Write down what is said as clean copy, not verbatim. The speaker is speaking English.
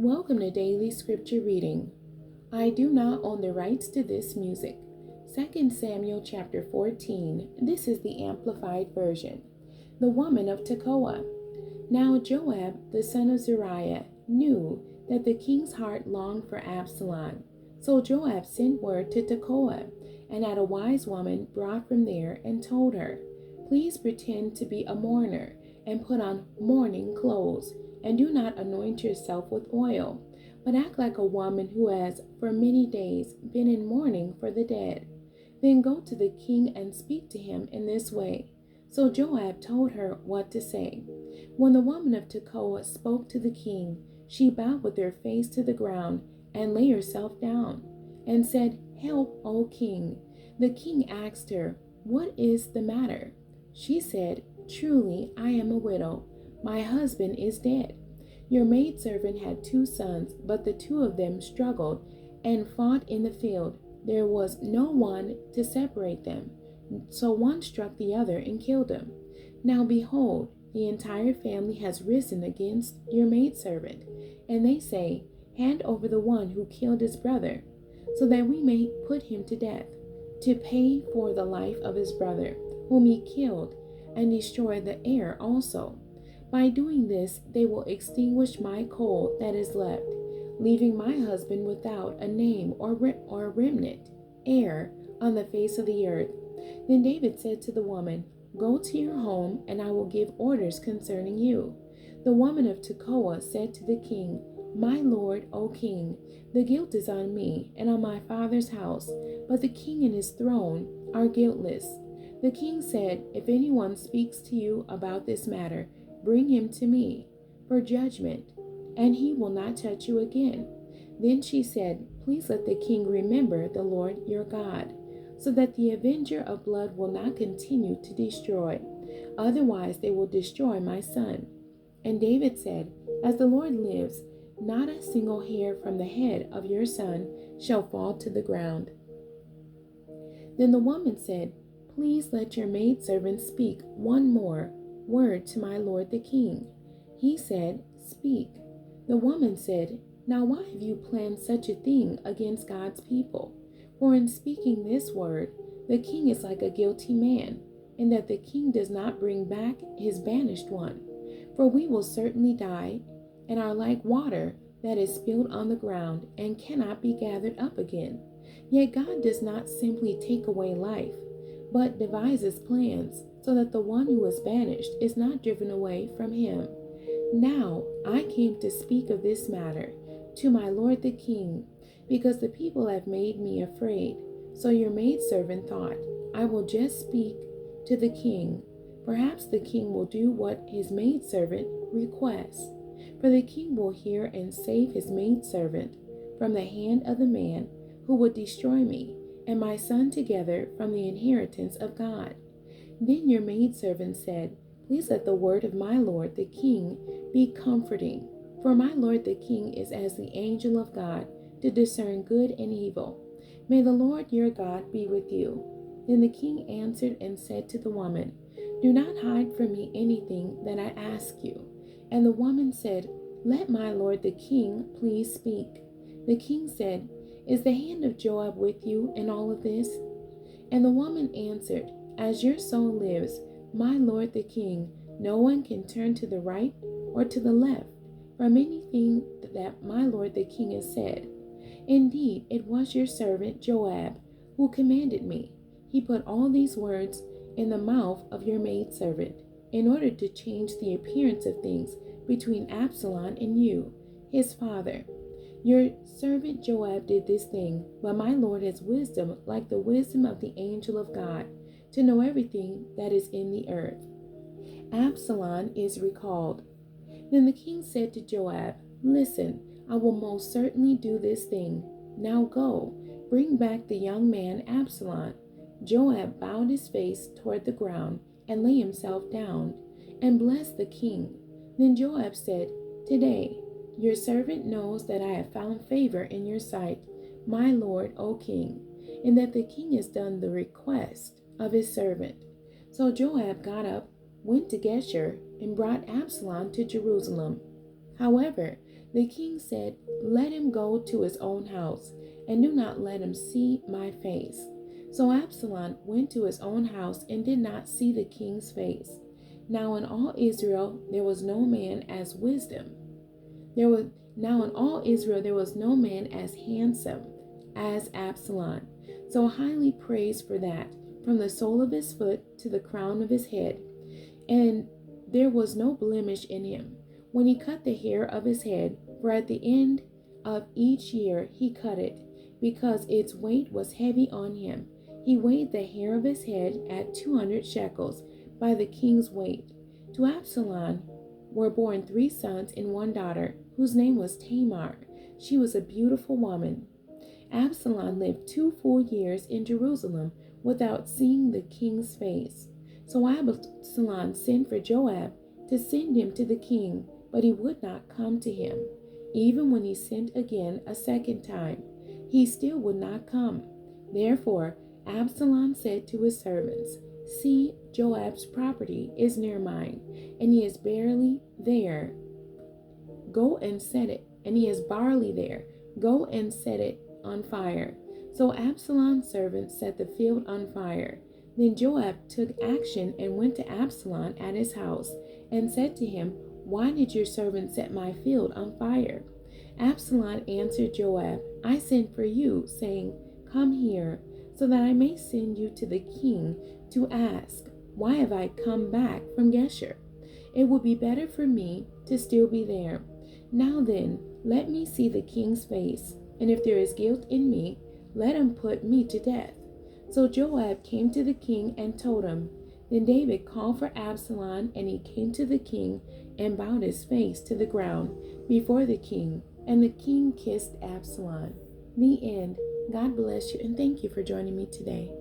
Welcome to Daily Scripture Reading. I do not own the rights to this music. 2 Samuel chapter 14. This is the Amplified Version. The woman of Tekoa. Now Joab, the son of Zeruiah, knew that the king's heart longed for Absalom. So Joab sent word to Tekoa, and had a wise woman brought from there, and told her, "Please pretend to be a mourner, and put on mourning clothes, and do not anoint yourself with oil, but act like a woman who has for many days been in mourning for the dead. Then go to the king and speak to him in this way." So Joab told her what to say. When the woman of Tekoa spoke to the king, she bowed with her face to the ground and lay herself down, and said, "Help, O king." The king asked her, "What is the matter?" She said, "Truly, I am a widow. My husband is dead. Your maidservant had 2 sons, but the 2 of them struggled and fought in the field. There was no one to separate them, so one struck the other and killed him. Now behold, the entire family has risen against your maidservant, and they say, 'Hand over the one who killed his brother, so that we may put him to death, to pay for the life of his brother, whom he killed, and destroy the heir also.' By doing this, they will extinguish my coal that is left, leaving my husband without a name or remnant, heir on the face of the earth." Then David said to the woman, "Go to your home, and I will give orders concerning you." The woman of Tekoa said to the king, "My lord, O king, the guilt is on me and on my father's house, but the king and his throne are guiltless." The king said, "If anyone speaks to you about this matter, bring him to me for judgment, and he will not touch you again." Then she said, "Please let the king remember the Lord your God, so that the avenger of blood will not continue to destroy. Otherwise they will destroy my son." And David said, "As the Lord lives, not a single hair from the head of your son shall fall to the ground." Then the woman said, "Please let your maidservant speak one more word to my lord the king." He said, "Speak." The woman said, "Now why have you planned such a thing against God's people? For in speaking this word, the king is like a guilty man, in that the king does not bring back his banished one. For we will certainly die, and are like water that is spilled on the ground and cannot be gathered up again. Yet God does not simply take away life, but devises plans, so that the one who is banished is not driven away from him. Now I came to speak of this matter to my lord the king, because the people have made me afraid. So your maidservant thought, I will just speak to the king. Perhaps the king will do what his maidservant requests. For the king will hear and save his maidservant from the hand of the man who would destroy me and my son together from the inheritance of God." Then your maidservant said, "Please let the word of my lord the king be comforting. For my lord the king is as the angel of God to discern good and evil. May the Lord your God be with you." Then the king answered and said to the woman, "Do not hide from me anything that I ask you." And the woman said, "Let my lord the king please speak." The king said, "Is the hand of Joab with you in all of this?" And the woman answered, "As your soul lives, my lord the king, no one can turn to the right or to the left from anything that my lord the king has said. Indeed, it was your servant Joab who commanded me. He put all these words in the mouth of your maidservant in order to change the appearance of things between Absalom and you, his father. Your servant Joab did this thing, but my lord has wisdom like the wisdom of the angel of God, to know everything that is in the earth." Absalom is recalled. Then the king said to Joab, "Listen, I will most certainly do this thing. Now go, bring back the young man Absalom." Joab bowed his face toward the ground and lay himself down and blessed the king. Then Joab said, "Today your servant knows that I have found favor in your sight, my lord, O king, and that the king has done the request of his servant." So Joab got up, went to Geshur, and brought Absalom to Jerusalem. However, The king said, "Let him go to his own house, and do not let him see my face." So Absalom went to his own house and did not see the king's face. Now in all Israel there was no man as wisdom. Now in all Israel there was no man as handsome as Absalom, so highly praised for that, from the sole of his foot to the crown of his head. And there was no blemish in him when he cut the hair of his head, for at the end of each year he cut it, because its weight was heavy on him. He weighed the hair of his head at 200 shekels by the king's weight. To Absalom were born 3 sons and 1 daughter, whose name was Tamar. She was a beautiful woman. Absalom lived 2 full years in Jerusalem without seeing the king's face. So Absalom sent for Joab to send him to the king, but he would not come to him. Even when he sent again a second time, he still would not come. Therefore Absalom said to his servants, "See, Joab's property is near mine, and he is barely there. Go and set it, and he has barley there. Go and set it on fire." So Absalom's servants set the field on fire. Then Joab took action and went to Absalom at his house and said to him, "Why did your servant set my field on fire?" Absalom answered Joab, "I sent for you, saying, 'Come here, so that I may send you to the king to ask, why have I come back from Geshur? It would be better for me to still be there. Now then, let me see the king's face, and if there is guilt in me, let him put me to death." So Joab came to the king and told him. Then David called for Absalom, and he came to the king and bowed his face to the ground before the king, and the king kissed Absalom. The end. God bless you, and thank you for joining me today.